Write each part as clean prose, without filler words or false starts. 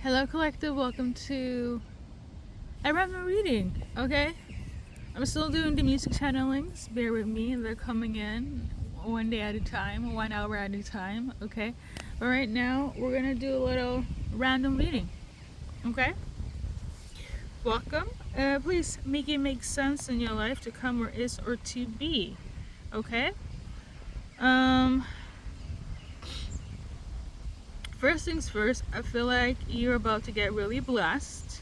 Hello, collective. Welcome to a random reading. Okay, I'm still doing the music channelings. Bear with me; they're coming in one day at a time, 1 hour at a time. Okay, but right now we're gonna do a little random reading. Okay, welcome. Please make it make sense in your life to come or is or to be. Okay. Um. First things first, I feel like you're about to get really blessed.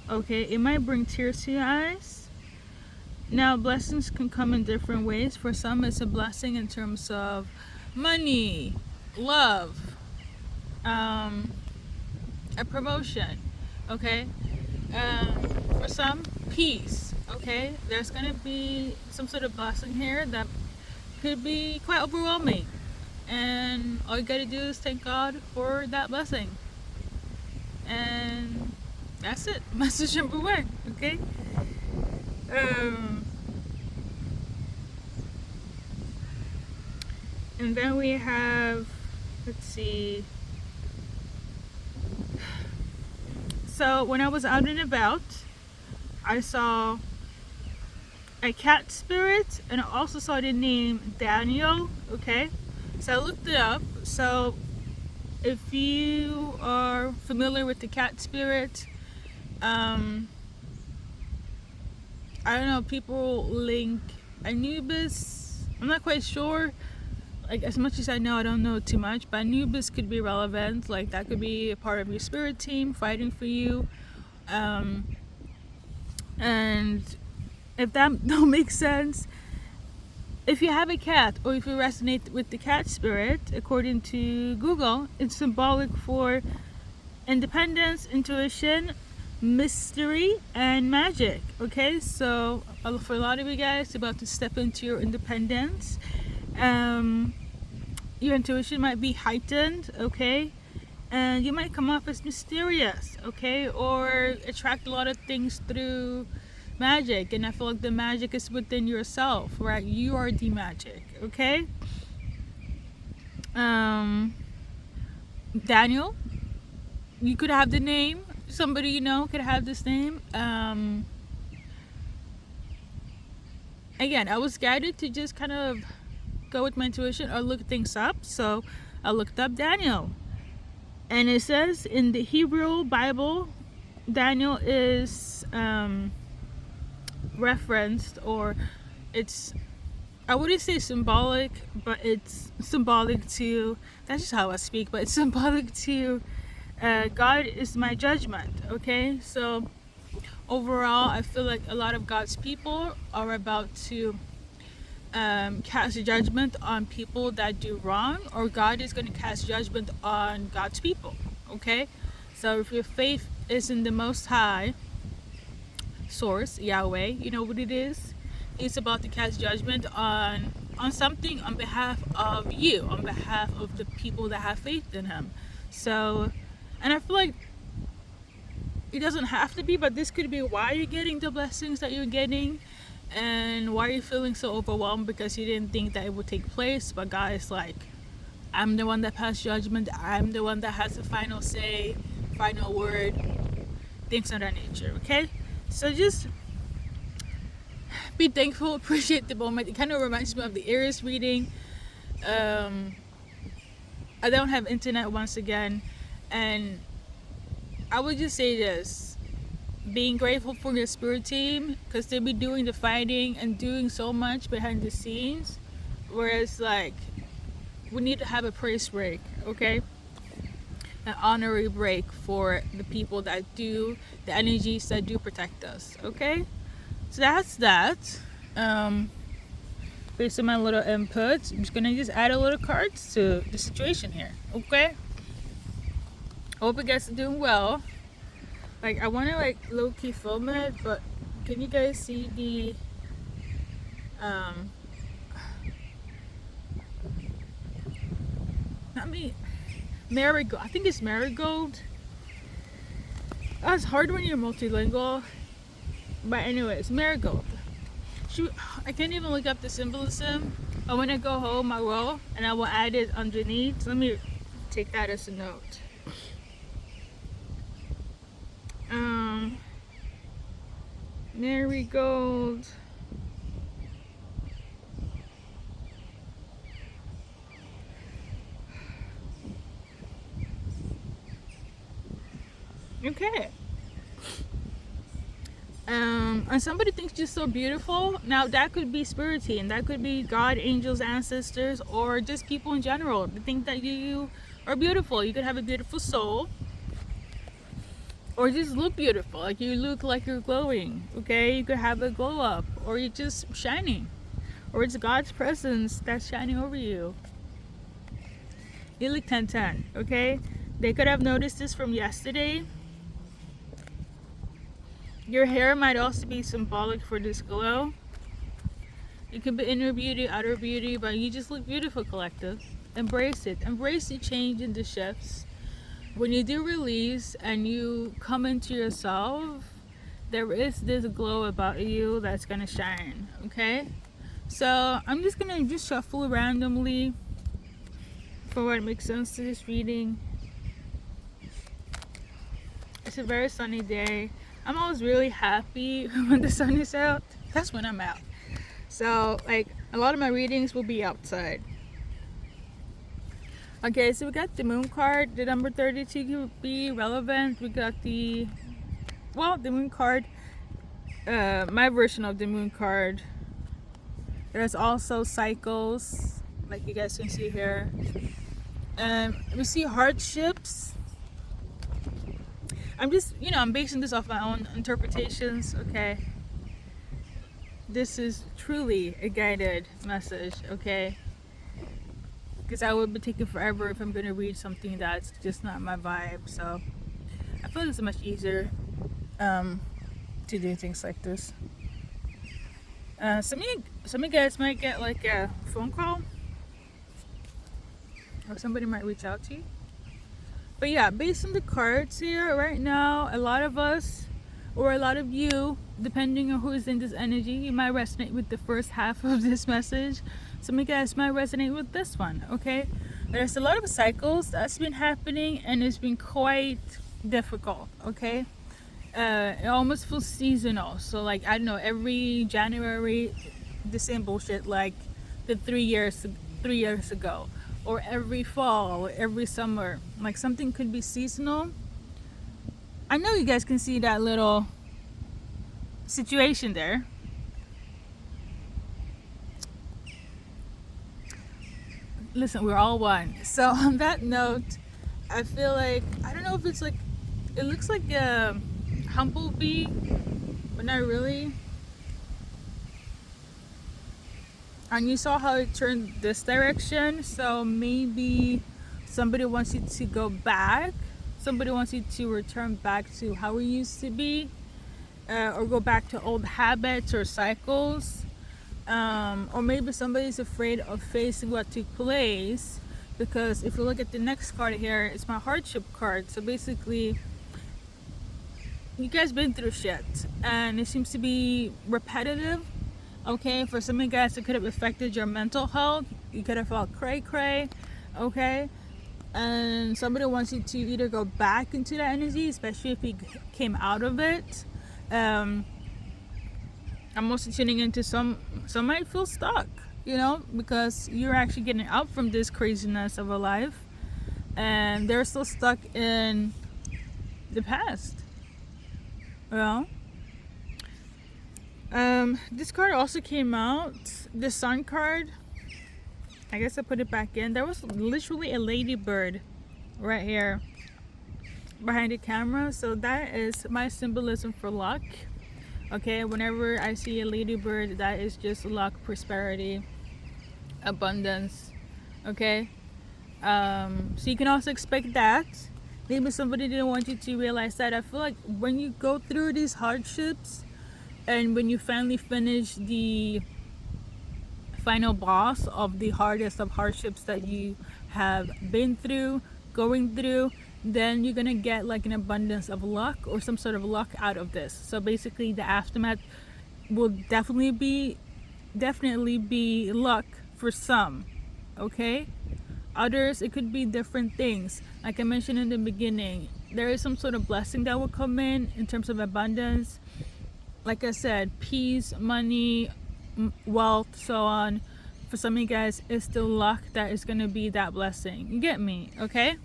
Okay, it might bring tears to your eyes. Now, blessings can come in different ways. For some, it's a blessing in terms of money, love, a promotion. Okay, for some, peace. Okay, there's gonna be some sort of blessing here that could be quite overwhelming. And all you gotta do is thank God for that blessing. And that's it. Message number one, okay? And then we have, let's see. So when I was out and about, I saw a cat spirit, and I also saw the name Daniel, okay? So I looked it up. So if you are familiar with the cat spirit, I don't know, people link Anubis. I'm not quite sure. Like, as much as I know, I don't know too much, but Anubis could be relevant. Like, that could be a part of your spirit team fighting for you. And if that don't make sense, if you have a cat or if you resonate with the cat spirit, according to Google, it's symbolic for independence, intuition, mystery, and magic. Okay, so for a lot of you guys about to step into your independence, your intuition might be heightened, okay, and you might come off as mysterious, okay, or attract a lot of things through magic. And I feel like the magic is within yourself, right? You are the magic, okay? Daniel, you could have the name. Somebody you know could have this name. Again, I was guided to just kind of go with my intuition or look things up. So I looked up Daniel. And it says in the Hebrew Bible, Daniel is referenced, or it's, I wouldn't say symbolic, but it's symbolic to, that's just how I speak, but it's symbolic to God is my judgment, okay? So overall, I feel like a lot of God's people are about to cast judgment on people that do wrong, or God is going to cast judgment on God's people, okay? So if your faith is in the Most High source, Yahweh, you know what it is? He's about to cast judgment on something on behalf of you, on behalf of the people that have faith in him. So, and I feel like it doesn't have to be, but this could be why you're getting the blessings that you're getting, and why you're feeling so overwhelmed because you didn't think that it would take place. But God is like, I'm the one that passed judgment. I'm the one that has the final say, final word, things of that nature, okay? So just be thankful, appreciate the moment. It kind of reminds me of the Aries reading. I don't have internet once again, and I would just say this: being grateful for your spirit team, because they'll be doing the fighting and doing so much behind the scenes, whereas like we need to have a praise break, okay? An honorary break for the people that do, the energies that do protect us, okay? So that's that. Based on my little input, I'm just gonna just add a little cards to the situation here, okay? I hope you guys are doing well. Like, I wanna like low-key film it, but can you guys see the not me, marigold. I think it's marigold. That's hard when you're multilingual. But anyways, marigold. Shoot, I can't even look up the symbolism. But when I go home, I will, and I will add it underneath. Let me take that as a note. Marigold. Okay. And somebody thinks you're so beautiful. Now that could be spirit team, that could be God, angels, ancestors, or just people in general. They think that you are beautiful. You could have a beautiful soul, or just look beautiful. Like you look like you're glowing. Okay, you could have a glow up, or you're just shining, or it's God's presence that's shining over you. You look 10-10. Okay, they could have noticed this from yesterday. Your hair might also be symbolic for this glow. It could be inner beauty, outer beauty, but you just look beautiful, collective. Embrace it. Embrace the change and the shifts. When you do release and you come into yourself, there is this glow about you that's gonna shine, okay? So I'm just gonna just shuffle randomly for what makes sense to this reading. It's a very sunny day. I'm always really happy when the sun is out. That's when I'm out. So, like, a lot of my readings will be outside. Okay, so we got the moon card. The number 32 could be relevant. We got the moon card. My version of the moon card. There's also cycles, like you guys can see here. We see hardships. I'm just, I'm basing this off my own interpretations, okay? This is truly a guided message, okay? Because I would be taking forever if I'm going to read something that's just not my vibe. So I feel it's much easier to do things like this. Some of you guys might get like a phone call, or somebody might reach out to you. But yeah, based on the cards here right now, a lot of us, or a lot of you, depending on who is in this energy, you might resonate with the first half of this message. Some of you guys might resonate with this one, okay? There's a lot of cycles that's been happening, and it's been quite difficult, okay? It almost feels seasonal. So like, I don't know, every January, the same bullshit like the 3 years ago. Or every fall, or every summer. Like something could be seasonal. I know you guys can see that little situation there. Listen, we're all one. So on that note, I feel like, I don't know if it's like, it looks like a humblebee, but not really. And you saw how it turned this direction, so maybe somebody wants you to go back. Somebody wants you to return back to how we used to be, or go back to old habits or cycles. Or maybe somebody's afraid of facing what took place, because if you look at the next card here, it's my hardship card. So basically, you guys been through shit, and it seems to be repetitive. Okay, for some of you guys, it could have affected your mental health. You could have felt cray-cray, okay? And somebody wants you to either go back into that energy, especially if you came out of it. I'm also tuning into some might feel stuck, because you're actually getting out from this craziness of a life. And they're still stuck in the past, this card also came out, the Sun card. I guess I put it back in. There was literally a ladybird right here behind the camera, so that is my symbolism for luck. Okay, whenever I see a ladybird, that is just luck, prosperity, abundance. Okay, so you can also expect that. Maybe somebody didn't want you to realize that. I feel like when you go through these hardships, and when you finally finish the final boss of the hardest of hardships that you have been through, going through, then you're gonna get like an abundance of luck or some sort of luck out of this. So basically the aftermath will definitely be luck for some, okay? Others, it could be different things. Like I mentioned in the beginning, there is some sort of blessing that will come in terms of abundance. like I said, peace, money, wealth, so on. For some of you guys, it's the luck that is going to be that blessing. You get me, okay?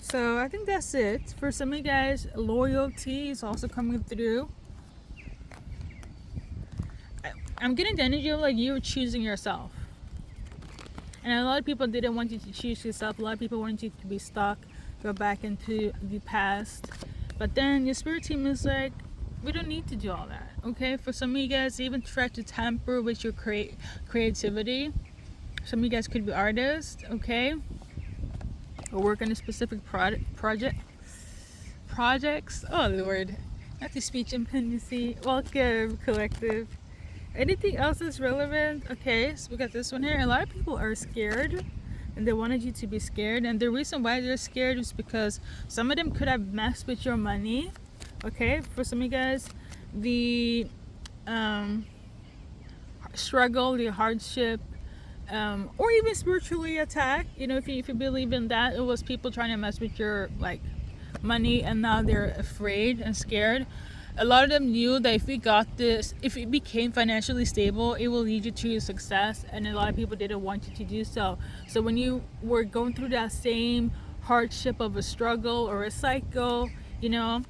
So I think that's it. For some of you guys, loyalty is also coming through. I'm getting the energy of like you're choosing yourself. And a lot of people didn't want you to choose yourself. A lot of people wanted you to be stuck, go back into the past. But then your spirit team is like, we don't need to do all that, okay? For some of you guys, even try to tamper with your creativity. Some of you guys could be artists, okay? Or work on a specific projects. Oh Lord, not the speech impendency. Welcome, collective. Anything else is relevant? Okay, so we got this one here. A lot of people are scared, and they wanted you to be scared. And the reason why they're scared is because some of them could have messed with your money. Okay, for some of you guys, the struggle, the hardship, or even spiritually attacked. You know, if you believe in that, it was people trying to mess with your like money, and now they're afraid and scared. A lot of them knew that if we got this, if it became financially stable, it will lead you to success, and a lot of people didn't want you to do so. So when you were going through that same hardship of a struggle or a cycle, you know,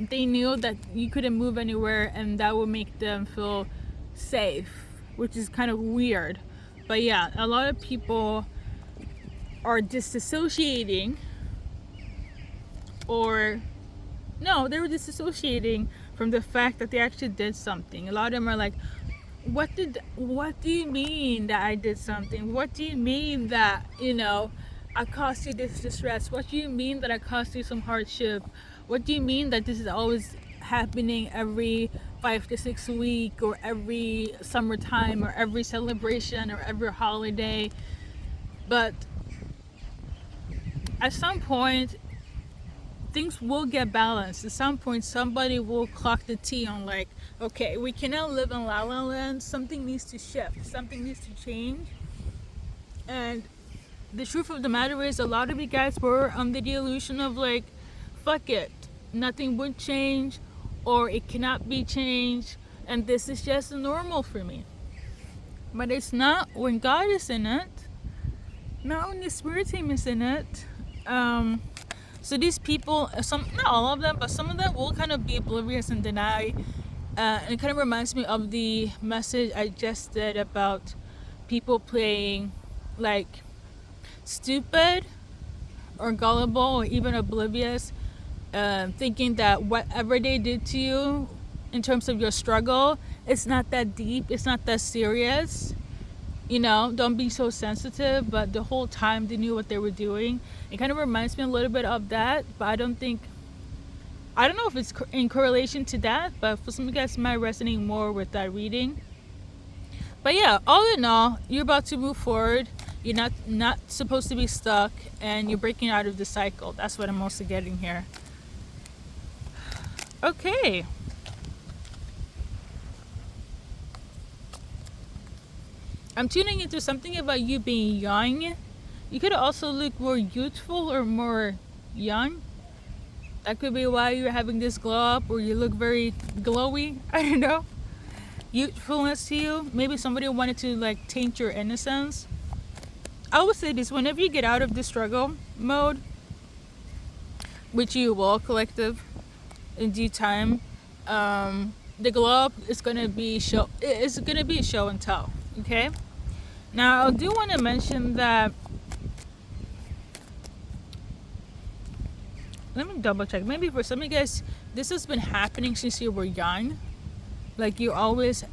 they knew that you couldn't move anywhere, and that would make them feel safe, which is kind of weird. But yeah, a lot of people are disassociating, or no, they were disassociating from the fact that they actually did something. A lot of them are like, what do you mean that I did something? What do you mean that, you know, I caused you this distress? What do you mean that I caused you some hardship? What do you mean that this is always happening every 5 to 6 weeks, or every summertime, or every celebration, or every holiday? But at some point, things will get balanced. At some point, somebody will clock the T on like, okay, we cannot live in La La Land. Something needs to shift. Something needs to change. And the truth of the matter is, a lot of you guys were under the illusion of like, fuck it, nothing would change, or it cannot be changed, and this is just normal for me. But it's not when God is in it, not when the spirit team is in it. So these people, some, not all of them, but some of them will kind of be oblivious and deny. And it kind of reminds me of the message I just did about people playing like stupid or gullible or even oblivious, thinking that whatever they did to you in terms of your struggle, it's not that deep, it's not that serious. You know, don't be so sensitive. But the whole time they knew what they were doing. It kind of reminds me a little bit of that, but I don't know if it's in correlation to that, but for some of you guys, it might resonate more with that reading. But yeah, all in all, you're about to move forward. You're not supposed to be stuck, and you're breaking out of the cycle. That's what I'm mostly getting here. Okay. I'm tuning into something about you being young. You could also look more youthful or more young. That could be why you're having this glow up, or you look very glowy. I don't know. Youthfulness to you. Maybe somebody wanted to like taint your innocence. I would say this: whenever you get out of the struggle mode, which you will, collective, in due time, the glow up is gonna be show. It's gonna be show and tell. Okay. Now I do want to mention that. Let me double check. Maybe for some of you guys, this has been happening since you were young. Like you always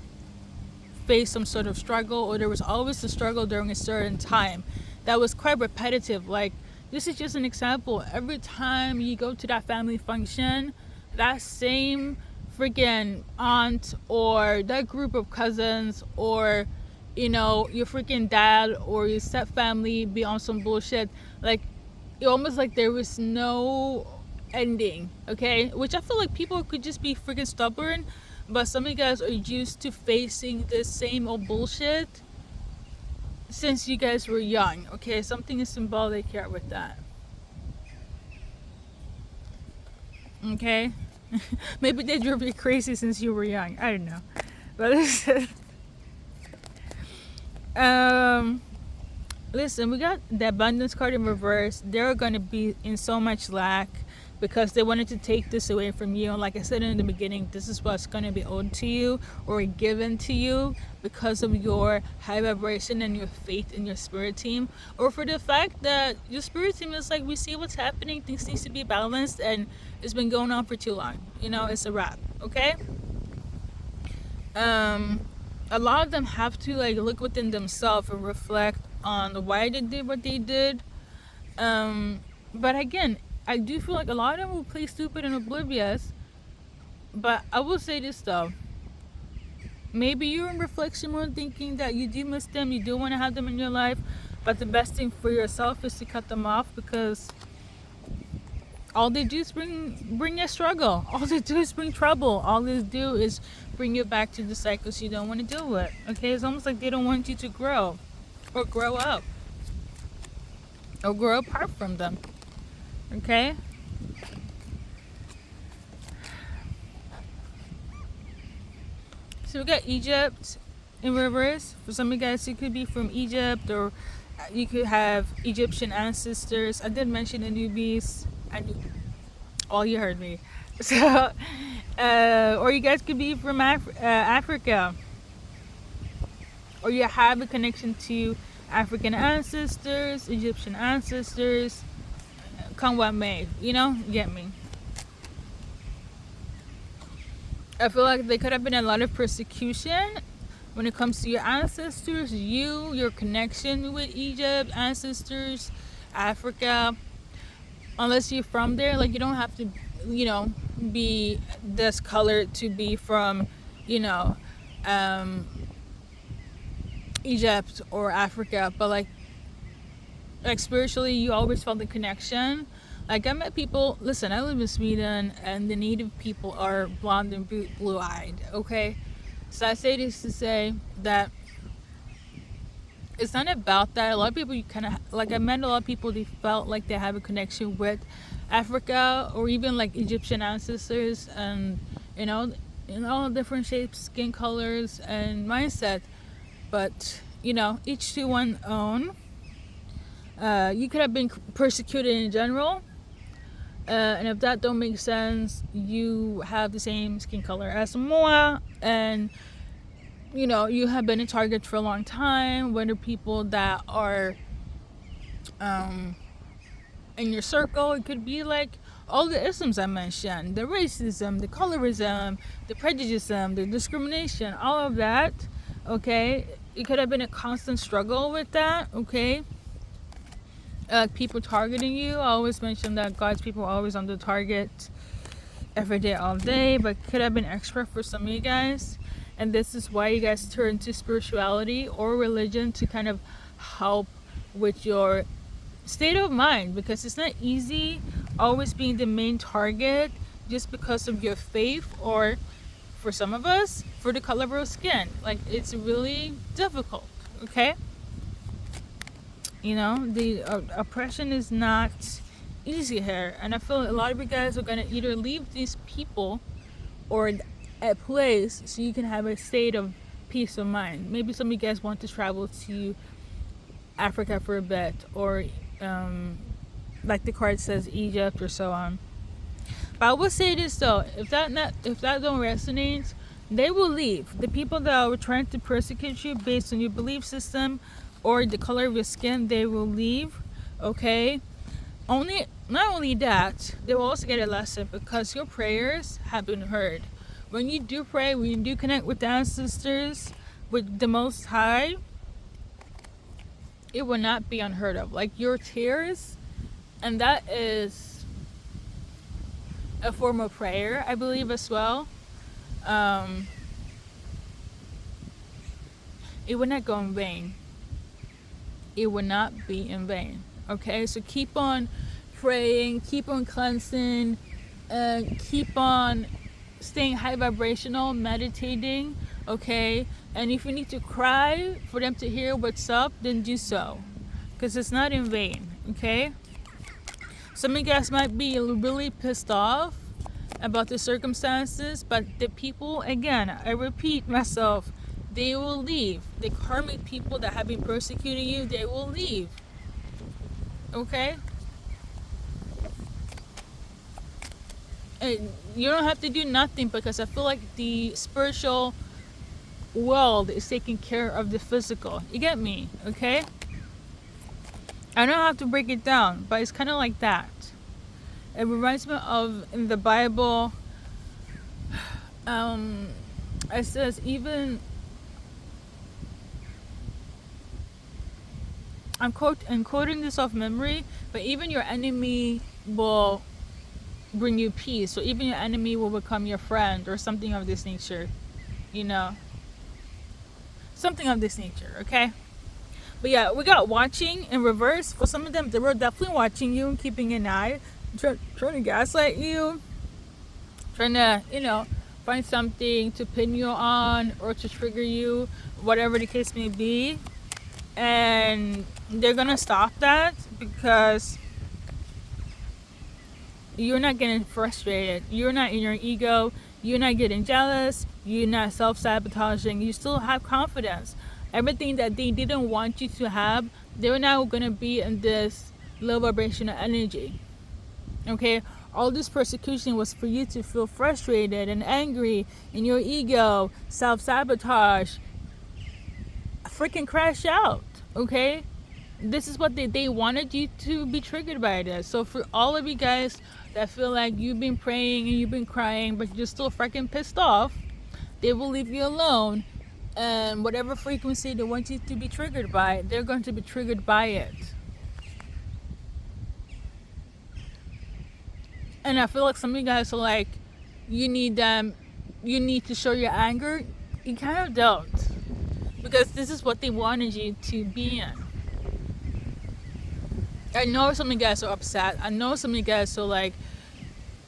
face some sort of struggle, or there was always a struggle during a certain time that was quite repetitive. Like, this is just an example. Every time you go to that family function, that same freaking aunt or that group of cousins, or you know, your freaking dad or your step family be on some bullshit. Like, it almost like there was no ending. Okay, which I feel like people could just be freaking stubborn, but some of you guys are used to facing this same old bullshit since you guys were young. Okay, something is symbolic here with that. Okay? Maybe they drove you crazy since you were young. I don't know. But listen, um, listen, we got the abundance card in reverse. They're going to be in so much lack because they wanted to take this away from you. And like I said in the beginning, this is what's going to be owed to you or given to you because of your high vibration and your faith in your spirit team, or for the fact that your spirit team is like, we see what's happening, things needs to be balanced, and it's been going on for too long. You know, it's a wrap. Okay. A lot of them have to like look within themselves and reflect on why they did what they did. But again, I do feel like a lot of them will play stupid and oblivious. But I will say this though. Maybe you're in reflection mode thinking that you do miss them, you do want to have them in your life, but the best thing for yourself is to cut them off because all they do is bring a struggle. All they do is bring trouble. All they do is bring you back to the cycles you don't want to deal with. Okay, it's almost like they don't want you to grow or grow up or grow apart from them. Okay? So we got Egypt in reverse. For some of you guys, it could be from Egypt, or you could have Egyptian ancestors. I did mention the newbies. I knew. Oh, you heard me. So, or you guys could be from Africa, or you have a connection to African ancestors, Egyptian ancestors. Come what may, you know, get me. I feel like there could have been a lot of persecution when it comes to your ancestors, your connection with Egypt, ancestors, Africa. Unless you're from there, like you don't have to, you know, be this color to be from, you know, Egypt or Africa. But like spiritually, you always felt the connection. Like I met people, listen, I live in Sweden and the native people are blonde and blue-eyed, okay? So I say this to say that it's not about that. A lot of people, you kind of, like I met a lot of people, they felt like they have a connection with Africa or even like Egyptian ancestors, and you know, in all different shapes, skin colors and mindset. But you know, each to one own. You could have been persecuted in general, and if that don't make sense, you have the same skin color as Moa, and you know, you have been a target for a long time, whether people that are in your circle. It could be like all the isms I mentioned, the racism, the colorism, the prejudice, the discrimination, all of that. Okay, it could have been a constant struggle with that. Okay, people targeting you. I always mention that God's people are always on the target every day, all day, but could have been extra for some of you guys. And this is why you guys turn to spirituality or religion to kind of help with your state of mind, because it's not easy always being the main target just because of your faith, or for some of us, for the color of our skin. Like, it's really difficult, okay? You know, the oppression is not easy here, and I feel a lot of you guys are going to either leave these people or a place so you can have a state of peace of mind. Maybe some of you guys want to travel to Africa for a bit, or like the card says, Egypt or so on. But I will say this though, if that don't resonate, they will leave. The people that are trying to persecute you based on your belief system or the color of your skin, they will leave. Okay, not only that, they will also get a lesson because your prayers have been heard. When you do pray, when you do connect with the ancestors, with the Most High, it will not be unheard of. Like your tears, and that is a form of prayer, I believe, as well. It will not go in vain. It will not be in vain. Okay, so keep on praying, keep on cleansing, keep on staying high vibrational, meditating, okay? And if you need to cry for them to hear what's up, then do so, because it's not in vain, okay? Some of you guys might be really pissed off about the circumstances, but the people, again, I repeat myself, they will leave. The karmic people that have been persecuting you, they will leave. Okay? And you don't have to do nothing, because I feel like the spiritual world is taking care of the physical. You get me? Okay? I don't have to break it down, but it's kind of like that. It reminds me of in the Bible, it says even, I'm quoting this off memory, but even your enemy will bring you peace. So even your enemy will become your friend, or something of this nature. You know? Something of this nature, okay? But yeah, we got watching in reverse. For some of them, they were definitely watching you and keeping an eye. Trying to gaslight you, trying to, find something to pin you on or to trigger you, whatever the case may be. And they're gonna stop that, because you're not getting frustrated. You're not in your ego. You're not getting jealous. You're not self-sabotaging. You still have confidence. Everything that they didn't want you to have, they're now gonna be in this low vibrational energy. Okay, all this persecution was for you to feel frustrated and angry in your ego, self-sabotage, freaking crash out. Okay, this is what they wanted you to be triggered by this. So for all of you guys that feel like you've been praying and you've been crying, but you're still freaking pissed off, they will leave you alone, and whatever frequency they want you to be triggered by, they're going to be triggered by it. And I feel like some of you guys are like, you need to show your anger. You kind of don't, because this is what they wanted you to be in. I know some of you guys are upset. I know some of you guys are like,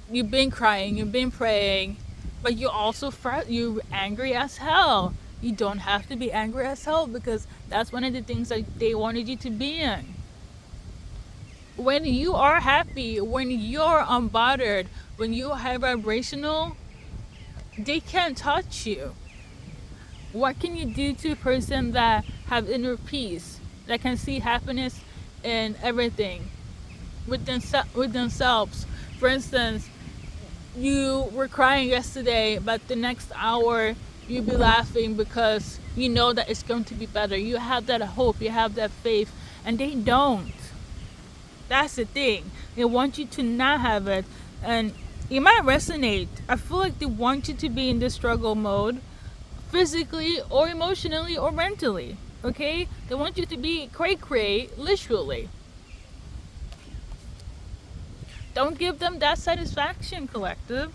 you've been crying, you've been praying, but you're also you're angry as hell. You don't have to be angry as hell, because that's one of the things that they wanted you to be in. When you are happy, when you're unbothered, when you are high vibrational, they can't touch you. What can you do to a person that have inner peace, that can see happiness in everything with themselves? For instance, you were crying yesterday, but the next hour you'll be laughing because you know that it's going to be better. You have that hope, you have that faith, and they don't. That's the thing. They want you to not have it, and it might resonate. I feel like they want you to be in this struggle mode, physically or emotionally or mentally. Okay? They want you to be cray-cray, literally. Don't give them that satisfaction, collective.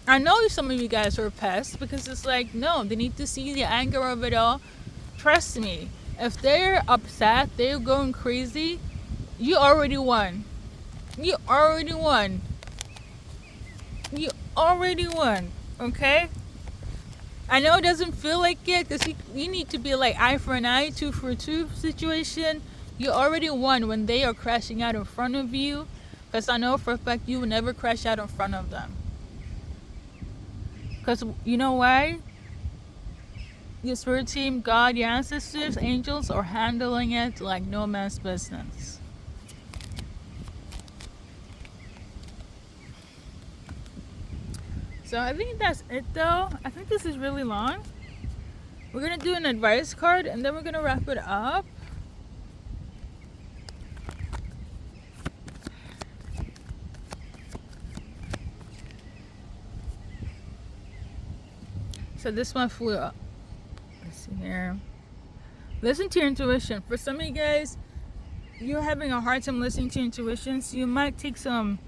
I know some of you guys are pissed, because it's like, no, they need to see the anger of it all. Trust me, if they're upset, they're going crazy, you already won. You already won. You already won, okay? I know it doesn't feel like it, because you need to be like eye for an eye, tooth for a tooth situation. You already won when they are crashing out in front of you, because I know for a fact you will never crash out in front of them. Because you know why? Your spirit team, God, your ancestors, angels are handling it like no man's business. So I think that's it though. I think this is really long. We're going to do an advice card, and then we're going to wrap it up. So this one flew up. Let's see here. Listen to your intuition. For some of you guys, you're having a hard time listening to your intuition, so you might take some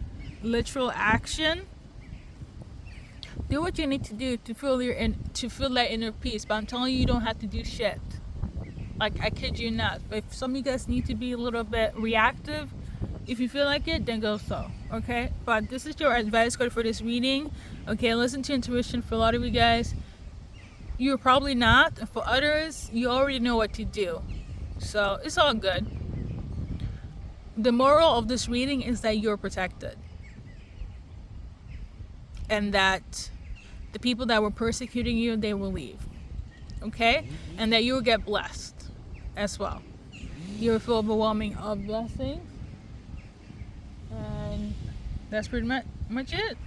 literal action. Do what you need to do to feel that inner peace. But I'm telling you, you don't have to do shit. Like, I kid you not. But if some of you guys need to be a little bit reactive, if you feel like it, then go so. Okay? But this is your advice card for this reading. Okay, listen to intuition. For a lot of you guys, you're probably not. And for others, you already know what to do. So it's all good. the moral of this reading is that you're protected, and that the people that were persecuting you, they will leave, okay? And that you will get blessed as well. You'll feel overwhelming of blessings, and that's pretty much it.